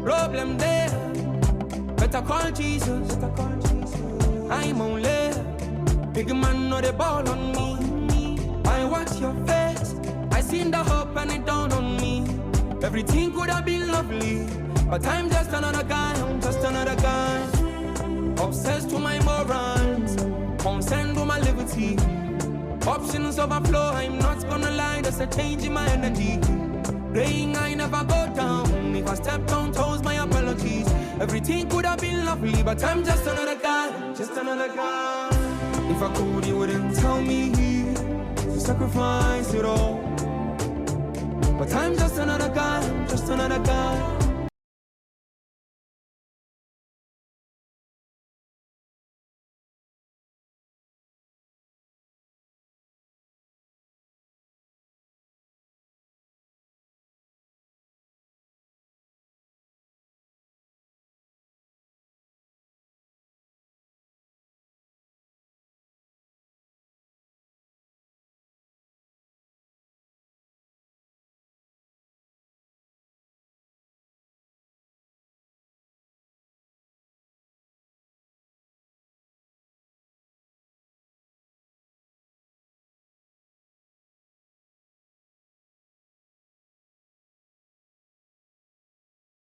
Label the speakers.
Speaker 1: Problem there, better call Jesus. I'm only big man, no the ball on me. I watch your face, I seen the hope and it dawned on me. Everything could have been lovely, but I'm just another guy, I'm just another guy. Obsessed with my morals, concerned with my liberty. Options overflow, I'm not gonna lie, there's a change in my energy. Praying I never go down, if I step on toes, my apologies. Everything could have been lovely, but I'm just another guy, just another guy. If I could, you wouldn't tell me to sacrifice it all. But I'm just another guy, just another guy.